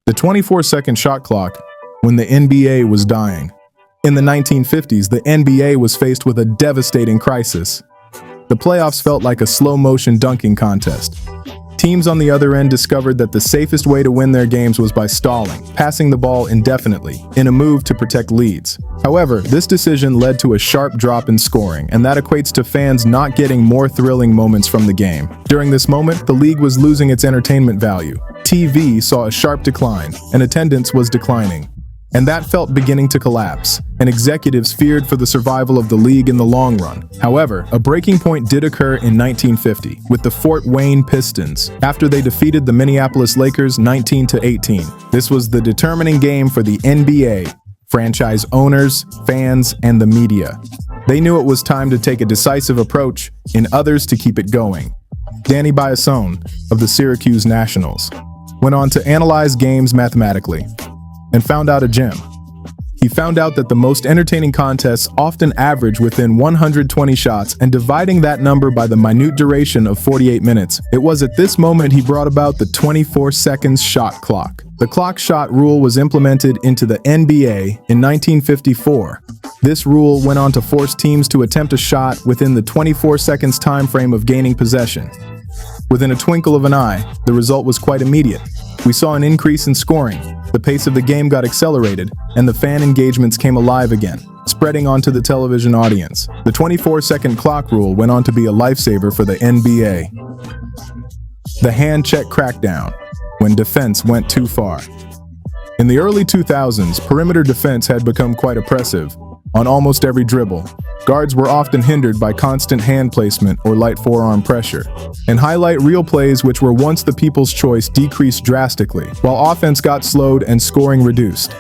The 24-second shot clock when the NBA was dying. In the 1950s, the NBA was faced with a devastating crisis. The playoffs felt like a slow-motion dunking contest. Teams on the other end discovered that the safest way to win their games was by stalling, passing the ball indefinitely, in a move to protect leads. However, this decision led to a sharp drop in scoring, and that equates to fans not getting more thrilling moments from the game. During this moment, the league was losing its entertainment value. TV saw a sharp decline, and attendance was declining. And that felt beginning to collapse, and executives feared for the survival of the league in the long run. However, a breaking point did occur in 1950 with the Fort Wayne Pistons, after they defeated the Minneapolis Lakers 19-18. This was the determining game for the NBA, franchise owners, fans, and the media. They knew it was time to take a decisive approach, and others to keep it going. Danny Biasone, of the Syracuse Nationals, went on to analyze games mathematically and found out a gem. He found out that the most entertaining contests often average within 120 shots, and dividing that number by the minute duration of 48 minutes, it was at this moment he brought about the 24-second shot clock. The clock shot rule was implemented into the NBA in 1954. This rule went on to force teams to attempt a shot within the 24 seconds time frame of gaining possession. Within a twinkle of an eye, the result was quite immediate. We saw an increase in scoring, the pace of the game got accelerated, and the fan engagements came alive again, spreading onto the television audience. The 24-second clock rule went on to be a lifesaver for the NBA. The hand check crackdown, when defense went too far. In the early 2000s, perimeter defense had become quite oppressive. On almost every dribble, guards were often hindered by constant hand placement or light forearm pressure. And highlight reel plays, which were once the people's choice, decreased drastically, while offense got slowed and scoring reduced.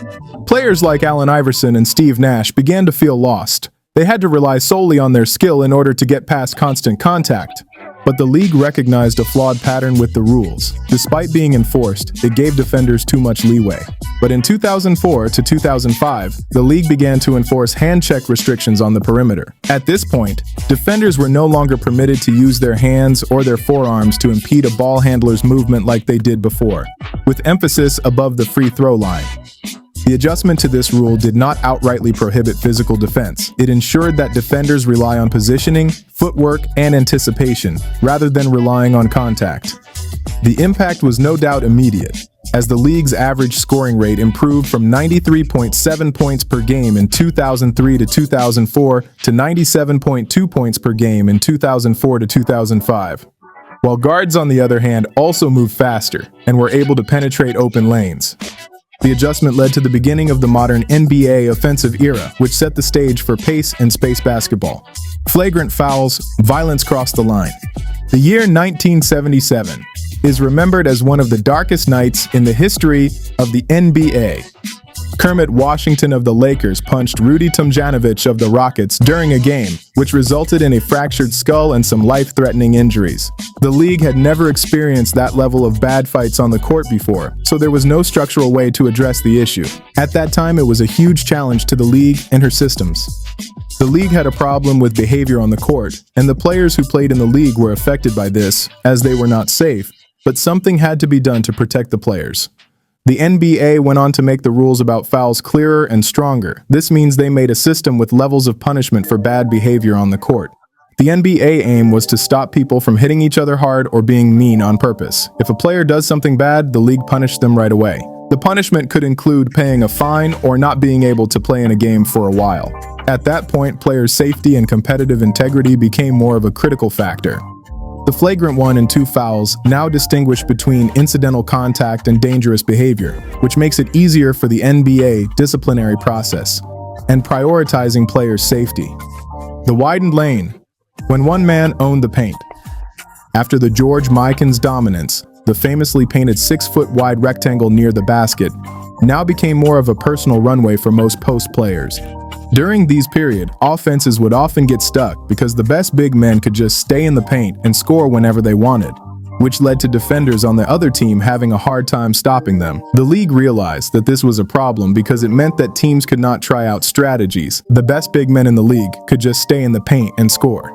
Players like Allen Iverson and Steve Nash began to feel lost. They had to rely solely on their skill in order to get past constant contact. But the league recognized a flawed pattern with the rules. Despite being enforced, it gave defenders too much leeway. But in 2004 to 2005, the league began to enforce hand check restrictions on the perimeter. At this point, defenders were no longer permitted to use their hands or their forearms to impede a ball handler's movement like they did before, with emphasis above the free throw line. The adjustment to this rule did not outrightly prohibit physical defense. It ensured that defenders rely on positioning, footwork, and anticipation, rather than relying on contact. The impact was no doubt immediate, as the league's average scoring rate improved from 93.7 points per game in 2003 to 2004 to 97.2 points per game in 2004 to 2005. While guards, on the other hand, also moved faster and were able to penetrate open lanes. The adjustment led to the beginning of the modern NBA offensive era, which set the stage for pace and space basketball. Flagrant fouls, violence crossed the line. The year 1977 is remembered as one of the darkest nights in the history of the NBA. Kermit Washington of the Lakers punched Rudy Tomjanovich of the Rockets during a game, which resulted in a fractured skull and some life-threatening injuries. The league had never experienced that level of bad fights on the court before, so there was no structural way to address the issue. At that time, it was a huge challenge to the league and her systems. The league had a problem with behavior on the court, and the players who played in the league were affected by this, as they were not safe, but something had to be done to protect the players. The NBA went on to make the rules about fouls clearer and stronger. This means they made a system with levels of punishment for bad behavior on the court. The NBA aim was to stop people from hitting each other hard or being mean on purpose. If a player does something bad, the league punished them right away. The punishment could include paying a fine or not being able to play in a game for a while. At that point, players' safety and competitive integrity became more of a critical factor. The flagrant 1 and 2 fouls now distinguish between incidental contact and dangerous behavior, which makes it easier for the NBA disciplinary process and prioritizing players' safety. The widened lane, when one man owned the paint. After the George Mikan's dominance, the famously painted 6-foot wide rectangle near the basket now became more of a personal runway for most post players. During these periods, offenses would often get stuck because the best big men could just stay in the paint and score whenever they wanted, which led to defenders on the other team having a hard time stopping them. The league realized that this was a problem because it meant that teams could not try out strategies. The best big men in the league could just stay in the paint and score,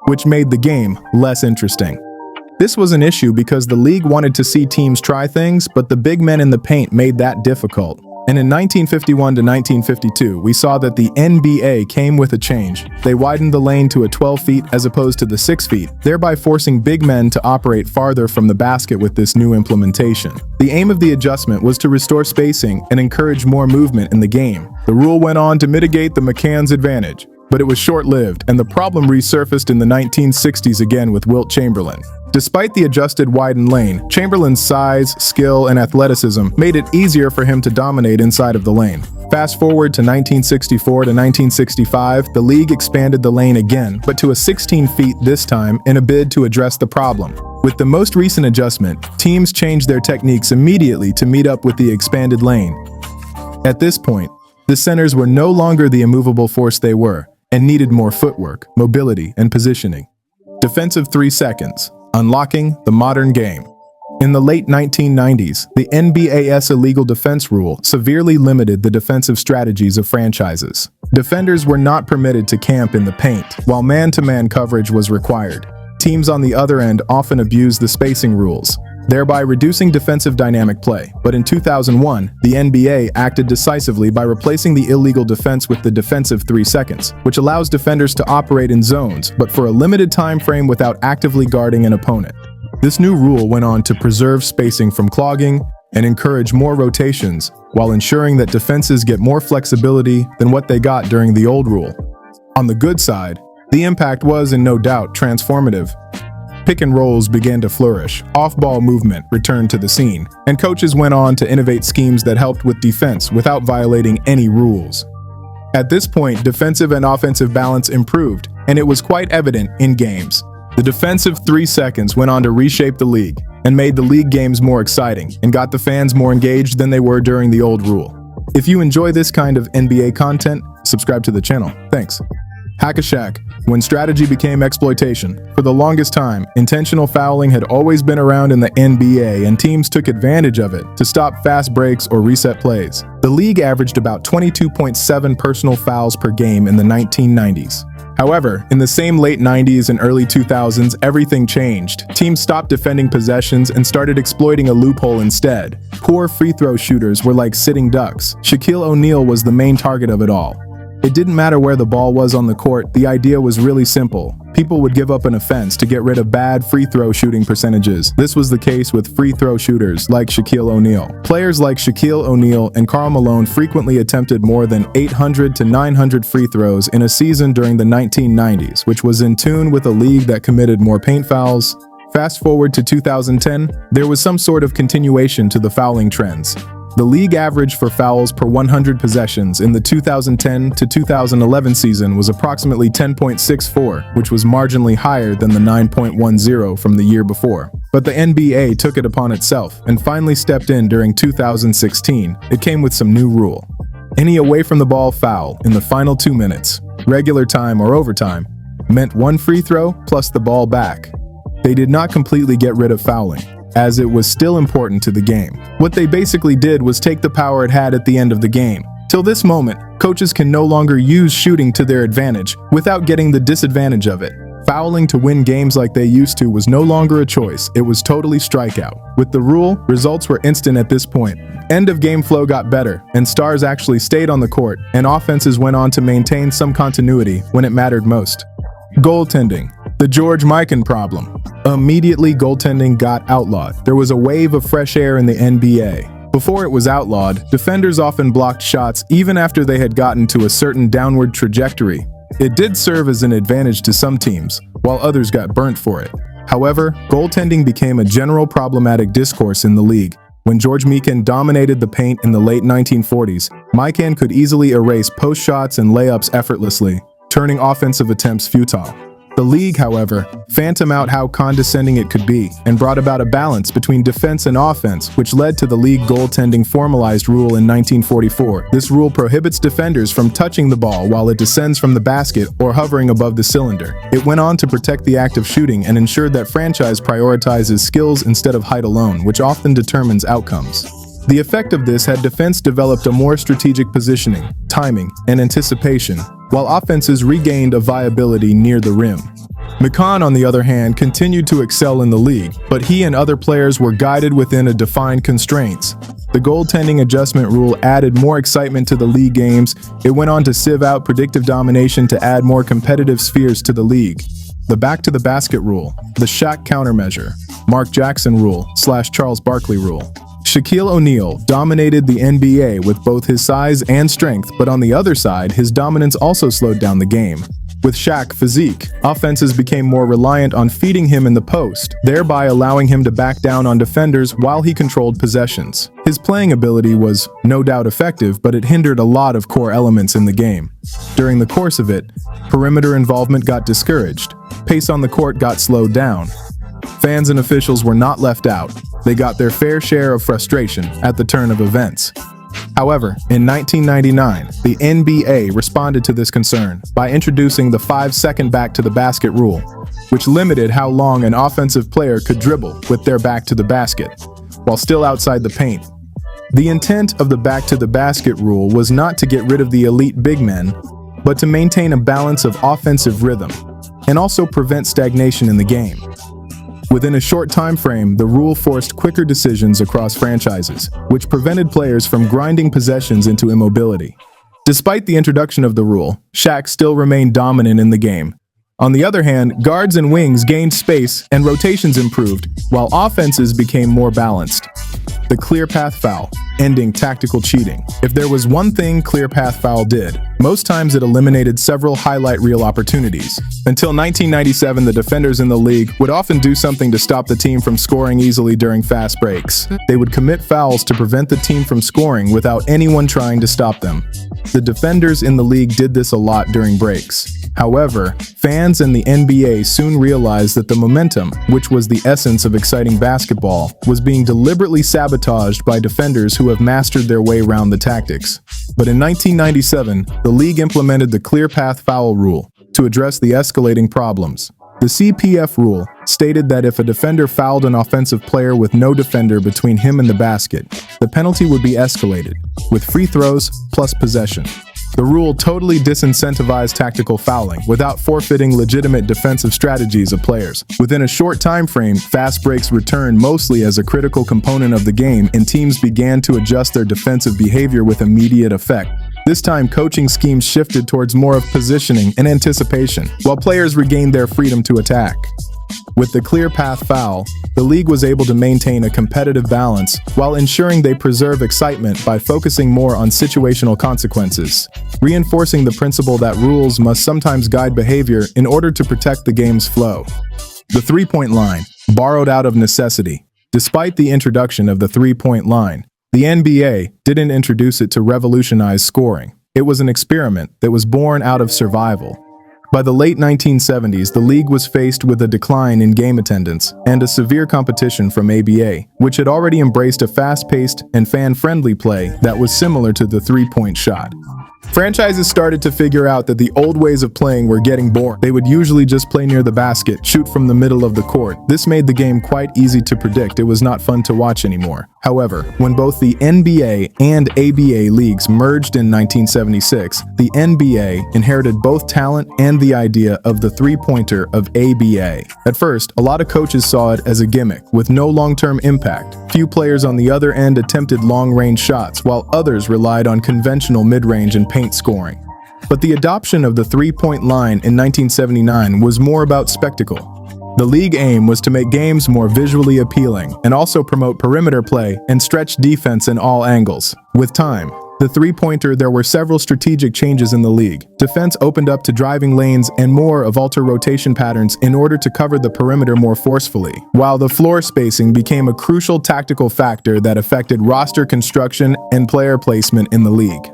which made the game less interesting. This was an issue because the league wanted to see teams try things, but the big men in the paint made that difficult. And in 1951 to 1952, we saw that the NBA came with a change. They widened the lane to a 12 feet as opposed to the 6 feet, thereby forcing big men to operate farther from the basket with this new implementation. The aim of the adjustment was to restore spacing and encourage more movement in the game. The rule went on to mitigate the Mikan's advantage, but it was short-lived, and the problem resurfaced in the 1960s again with Wilt Chamberlain. Despite the adjusted widened lane, Chamberlain's size, skill, and athleticism made it easier for him to dominate inside of the lane. Fast forward to 1964 to 1965, the league expanded the lane again, but to a 16 feet this time in a bid to address the problem. With the most recent adjustment, teams changed their techniques immediately to meet up with the expanded lane. At this point, the centers were no longer the immovable force they were, and needed more footwork, mobility, and positioning. Defensive 3 seconds. Unlocking the modern game. In the late 1990s, the NBA's illegal defense rule severely limited the defensive strategies of franchises. Defenders were not permitted to camp in the paint, while man-to-man coverage was required. Teams on the other end often abused the spacing rules, thereby reducing defensive dynamic play. But in 2001, the NBA acted decisively by replacing the illegal defense with the defensive 3 seconds, which allows defenders to operate in zones, but for a limited time frame without actively guarding an opponent. This new rule went on to preserve spacing from clogging and encourage more rotations, while ensuring that defenses get more flexibility than what they got during the old rule. On the good side, the impact was, in no doubt, transformative. Pick and rolls began to flourish, off-ball movement returned to the scene, and coaches went on to innovate schemes that helped with defense without violating any rules. At this point, defensive and offensive balance improved, and it was quite evident in games. The defensive 3 seconds went on to reshape the league, and made the league games more exciting, and got the fans more engaged than they were during the old rule. If you enjoy this kind of NBA content, subscribe to the channel. Thanks. Hack a Shaq. When strategy became exploitation. For the longest time, intentional fouling had always been around in the NBA, and teams took advantage of it to stop fast breaks or reset plays. The league averaged about 22.7 personal fouls per game in the 1990s. However, in the same late 90s and early 2000s, everything changed. Teams stopped defending possessions and started exploiting a loophole instead. Poor free throw shooters were like sitting ducks. Shaquille O'Neal was the main target of it all. It didn't matter where the ball was on the court, the idea was really simple. People would give up an offense to get rid of bad free throw shooting percentages. This was the case with free throw shooters like Shaquille O'Neal. Players like Shaquille O'Neal and Karl Malone frequently attempted more than 800 to 900 free throws in a season during the 1990s, which was in tune with a league that committed more paint fouls. Fast forward to 2010, there was some sort of continuation to the fouling trends. The league average for fouls per 100 possessions in the 2010 to 2011 season was approximately 10.64, which was marginally higher than the 9.10 from the year before. But the NBA took it upon itself and finally stepped in during 2016. It came with some new rule. Any away from the ball foul in the final 2 minutes, regular time or overtime, meant 1 free throw plus the ball back. They did not completely get rid of fouling, as it was still important to the game. What they basically did was take the power it had at the end of the game. Till this moment, coaches can no longer use shooting to their advantage without getting the disadvantage of it. Fouling to win games like they used to was no longer a choice, it was totally strikeout. With the rule, results were instant at this point. End of game flow got better, and stars actually stayed on the court, and offenses went on to maintain some continuity when it mattered most. Goaltending. The Mikan problem. Immediately, goaltending got outlawed. There was a wave of fresh air in the NBA. Before it was outlawed, defenders often blocked shots even after they had gotten to a certain downward trajectory. It did serve as an advantage to some teams, while others got burnt for it. However, goaltending became a general problematic discourse in the league. When Mikan dominated the paint in the late 1940s, Mikan could easily erase post shots and layups effortlessly, turning offensive attempts futile. The league, however, phantomed out how condescending it could be and brought about a balance between defense and offense, which led to the league goaltending formalized rule in 1944. This rule prohibits defenders from touching the ball while it descends from the basket or hovering above the cylinder. It went on to protect the act of shooting and ensured that franchise prioritizes skills instead of height alone, which often determines outcomes. The effect of this had defense developed a more strategic positioning, timing, and anticipation, while offenses regained a viability near the rim. Mikan, on the other hand, continued to excel in the league, but he and other players were guided within a defined constraints. The goaltending adjustment rule added more excitement to the league games. It went on to sieve out predictive domination to add more competitive spheres to the league. The back-to-the-basket rule, the Shaq countermeasure, Mark Jackson rule / Charles Barkley rule. Shaquille O'Neal dominated the NBA with both his size and strength, but on the other side, his dominance also slowed down the game. With Shaq's physique, offenses became more reliant on feeding him in the post, thereby allowing him to back down on defenders while he controlled possessions. His playing ability was no doubt effective, but it hindered a lot of core elements in the game. During the course of it, perimeter involvement got discouraged, pace on the court got slowed down. Fans and officials were not left out. They got their fair share of frustration at the turn of events. However, in 1999, the NBA responded to this concern by introducing the 5-second back-to-the-basket rule, which limited how long an offensive player could dribble with their back to the basket, while still outside the paint. The intent of the back-to-the-basket rule was not to get rid of the elite big men, but to maintain a balance of offensive rhythm, and also prevent stagnation in the game. Within a short time frame, the rule forced quicker decisions across franchises, which prevented players from grinding possessions into immobility. Despite the introduction of the rule, Shaq still remained dominant in the game. On the other hand, guards and wings gained space and rotations improved, while offenses became more balanced. The clear path foul, ending tactical cheating. If there was one thing clear path foul did, most times it eliminated several highlight reel opportunities. Until 1997, the defenders in the league would often do something to stop the team from scoring easily during fast breaks. They would commit fouls to prevent the team from scoring without anyone trying to stop them. The defenders in the league did this a lot during breaks. However, fans and the NBA soon realized that the momentum, which was the essence of exciting basketball, was being deliberately sabotaged by defenders who have mastered their way around the tactics. But in 1997, the league implemented the clear path foul rule to address the escalating problems. The CPF rule stated that if a defender fouled an offensive player with no defender between him and the basket, the penalty would be escalated, with free throws plus possession. The rule totally disincentivized tactical fouling without forfeiting legitimate defensive strategies of players. Within a short time frame, fast breaks returned mostly as a critical component of the game, and teams began to adjust their defensive behavior with immediate effect. This time, coaching schemes shifted towards more of positioning and anticipation, while players regained their freedom to attack. With the clear path foul, the league was able to maintain a competitive balance while ensuring they preserve excitement by focusing more on situational consequences, reinforcing the principle that rules must sometimes guide behavior in order to protect the game's flow. The three-point line, borrowed out of necessity. Despite the introduction of the three-point line, the NBA didn't introduce it to revolutionize scoring. It was an experiment that was born out of survival. By the late 1970s, the league was faced with a decline in game attendance and a severe competition from ABA, which had already embraced a fast-paced and fan-friendly play that was similar to the three-point shot. Franchises started to figure out that the old ways of playing were getting boring. They would usually just play near the basket, shoot from the middle of the court. This made the game quite easy to predict. It was not fun to watch anymore. However, when both the NBA and ABA leagues merged in 1976, the NBA inherited both talent and the idea of the three-pointer of ABA. At first, a lot of coaches saw it as a gimmick with no long-term impact. Few players on the other end attempted long-range shots, while others relied on conventional mid-range and paint scoring. But the adoption of the three-point line in 1979 was more about spectacle. The league aim was to make games more visually appealing and also promote perimeter play and stretch defense in all angles. With time, the three-pointer, there were several strategic changes in the league. Defense opened up to driving lanes and more of alter rotation patterns in order to cover the perimeter more forcefully, while the floor spacing became a crucial tactical factor that affected roster construction and player placement in the league.